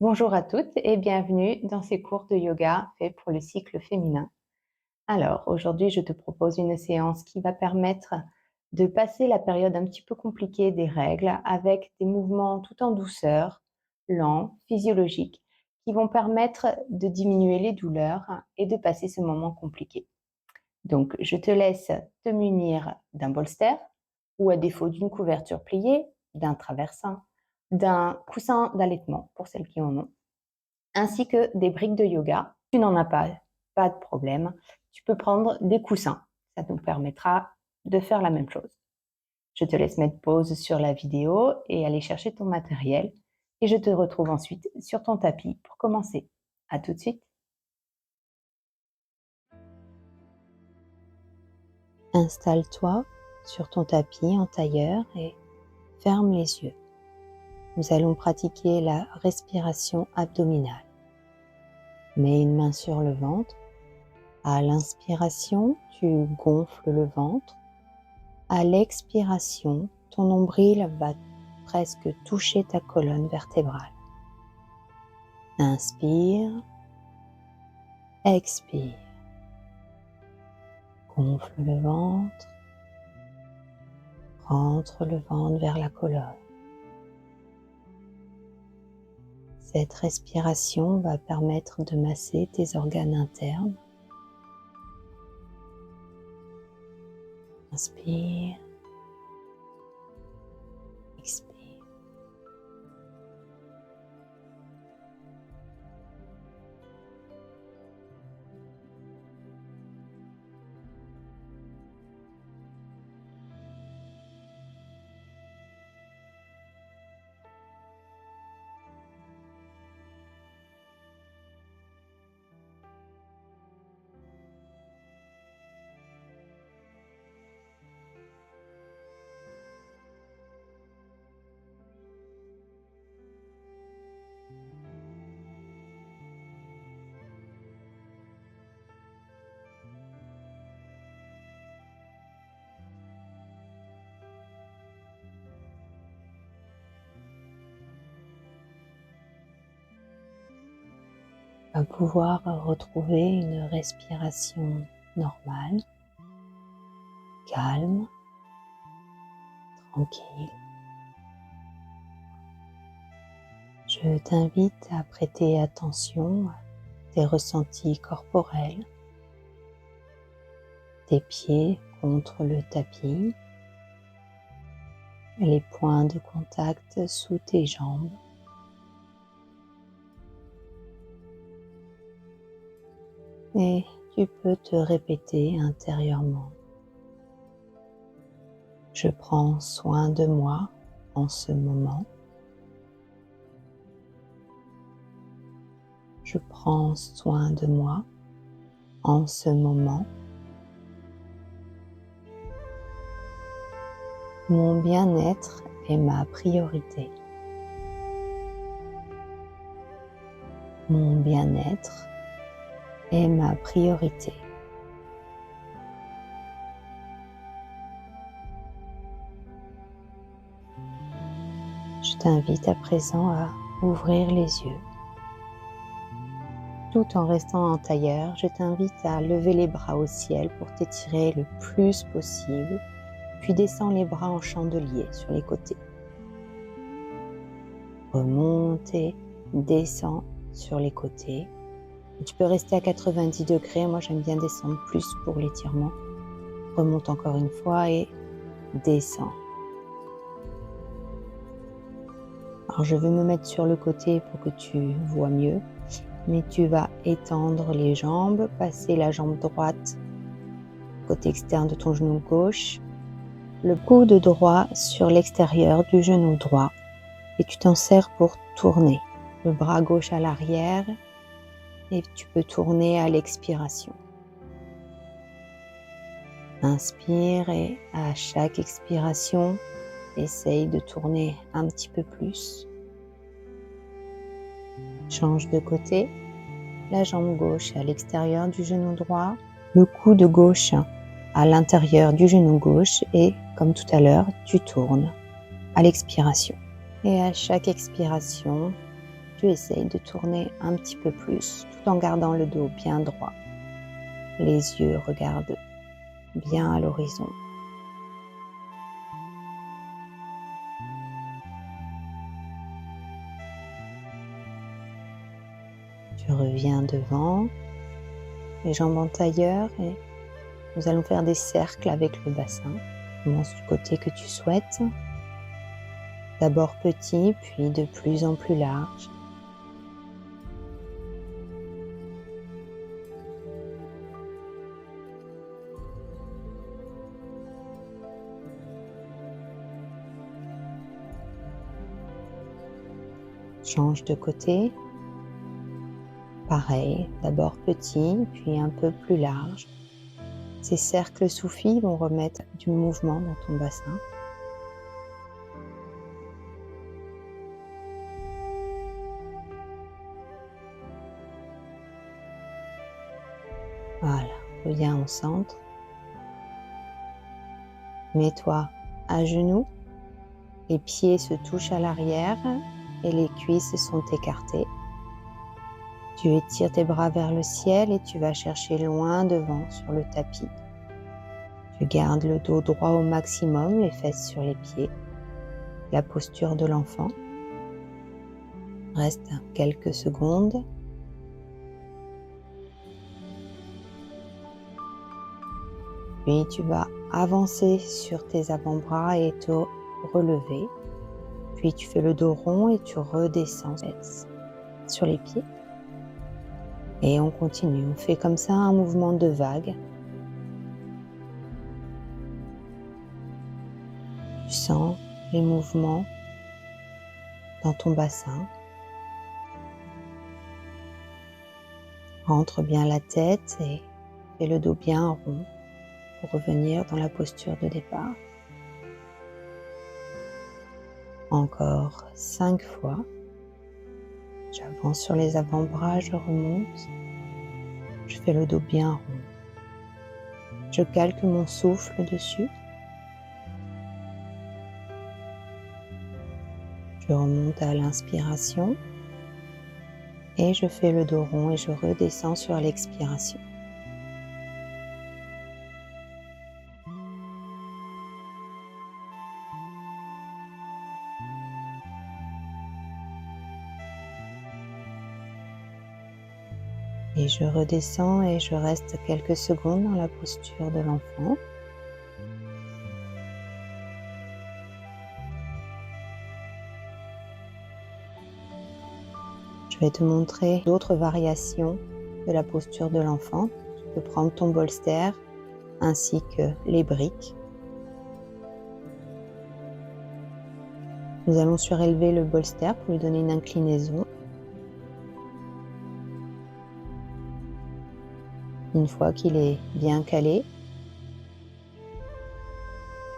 Bonjour à toutes et bienvenue dans ces cours de yoga faits pour le cycle féminin. Alors, aujourd'hui, je te propose une séance qui va permettre de passer la période un petit peu compliquée des règles avec des mouvements tout en douceur, lents, physiologiques, qui vont permettre de diminuer les douleurs et de passer ce moment compliqué. Donc, je te laisse te munir d'un bolster ou à défaut d'une couverture pliée, d'un traversin, d'un coussin d'allaitement pour celles qui en ont ainsi que des briques de yoga. Si tu n'en as pas, pas de problème. Tu peux prendre des coussins. Ça nous permettra de faire la même chose. Je te laisse mettre pause sur la vidéo et aller chercher ton matériel. Et je te retrouve ensuite sur ton tapis pour commencer. À tout de suite. Installe-toi sur ton tapis en tailleur et ferme les yeux. Nous allons pratiquer la respiration abdominale. Mets une main sur le ventre. À l'inspiration, tu gonfles le ventre. À l'expiration, ton nombril va presque toucher ta colonne vertébrale. Inspire, expire. Gonfle le ventre, rentre le ventre vers la colonne. Cette respiration va permettre de masser tes organes internes. Inspire, expire. Va pouvoir retrouver une respiration normale, calme, tranquille. Je t'invite à prêter attention à tes ressentis corporels, tes pieds contre le tapis, les points de contact sous tes jambes. Et tu peux te répéter intérieurement. Je prends soin de moi en ce moment. Je prends soin de moi en ce moment. Mon bien-être est ma priorité. Mon bien-être est ma priorité. Je t'invite à présent à ouvrir les yeux. Tout en restant en tailleur, je t'invite à lever les bras au ciel pour t'étirer le plus possible, puis descends les bras en chandelier sur les côtés. Remonte et descends sur les côtés. Tu peux rester à 90 degrés, moi j'aime bien descendre plus pour l'étirement. Remonte encore une fois et descends. Alors je vais me mettre sur le côté pour que tu vois mieux, mais tu vas étendre les jambes, passer la jambe droite côté externe de ton genou gauche, le coude droit sur l'extérieur du genou droit et tu t'en sers pour tourner. Le bras gauche à l'arrière et tu peux tourner à l'expiration. Inspire et à chaque expiration, essaye de tourner un petit peu plus. Change de côté, la jambe gauche à l'extérieur du genou droit, le coude gauche à l'intérieur du genou gauche et, comme tout à l'heure, tu tournes à l'expiration. Et à chaque expiration, tu essayes de tourner un petit peu plus tout en gardant le dos bien droit. Les yeux regardent bien à l'horizon. Tu reviens devant, les jambes en tailleur et nous allons faire des cercles avec le bassin. Commence du côté que tu souhaites. D'abord petit, puis de plus en plus large. Change de côté. Pareil, d'abord petit, puis un peu plus large. Ces cercles sous-filles vont remettre du mouvement dans ton bassin. Voilà, reviens au centre. Mets-toi à genoux, les pieds se touchent à l'arrière et les cuisses sont écartées. Tu étires tes bras vers le ciel et tu vas chercher loin devant sur le tapis. Tu gardes le dos droit au maximum, les fesses sur les pieds. La posture de l'enfant. Reste quelques secondes. Puis tu vas avancer sur tes avant-bras et te relever. Puis tu fais le dos rond et tu redescends sur les pieds. Et on continue, on fait comme ça un mouvement de vague. Tu sens les mouvements dans ton bassin. Rentre bien la tête et fais le dos bien rond pour revenir dans la posture de départ. Encore 5 fois. J'avance sur les avant-bras, je remonte. Je fais le dos bien rond. Je calque mon souffle dessus. Je remonte à l'inspiration et je fais le dos rond et je redescends sur l'expiration. Et je redescends et je reste quelques secondes dans la posture de l'enfant. Je vais te montrer d'autres variations de la posture de l'enfant. Tu peux prendre ton bolster ainsi que les briques. Nous allons surélever le bolster pour lui donner une inclinaison. Une fois qu'il est bien calé,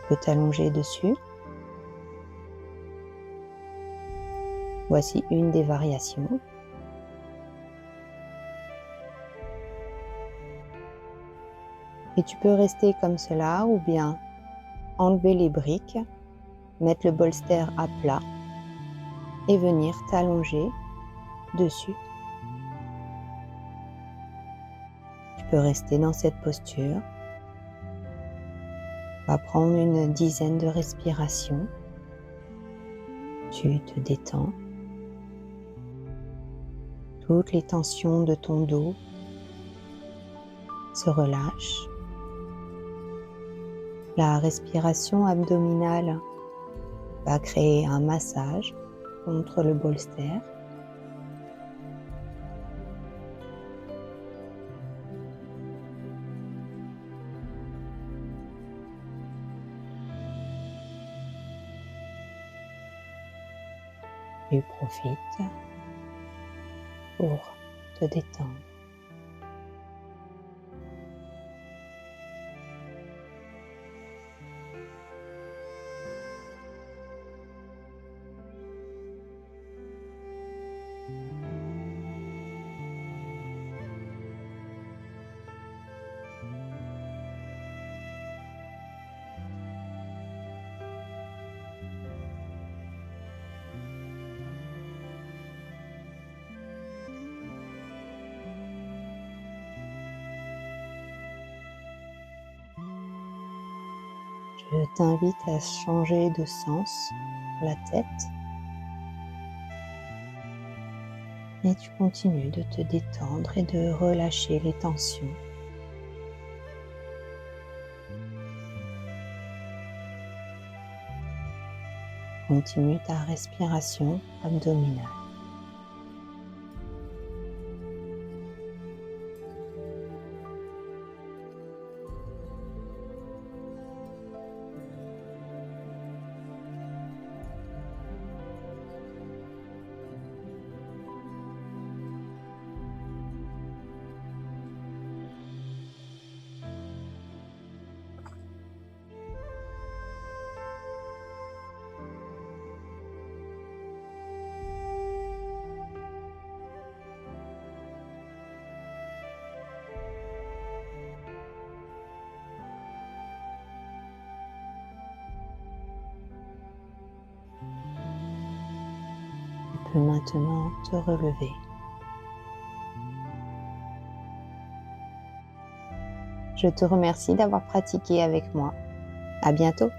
tu peux t'allonger dessus. Voici une des variations. Et tu peux rester comme cela ou bien enlever les briques, mettre le bolster à plat et venir t'allonger dessus. Tu peux rester dans cette posture. On va prendre une dizaine de respirations. Tu te détends. Toutes les tensions de ton dos se relâchent. La respiration abdominale va créer un massage contre le bolster. Tu profites pour te détendre. Je t'invite à changer de sens pour la tête et tu continues de te détendre et de relâcher les tensions. Continue ta respiration abdominale. Tu peux maintenant te relever. Je te remercie d'avoir pratiqué avec moi. À bientôt.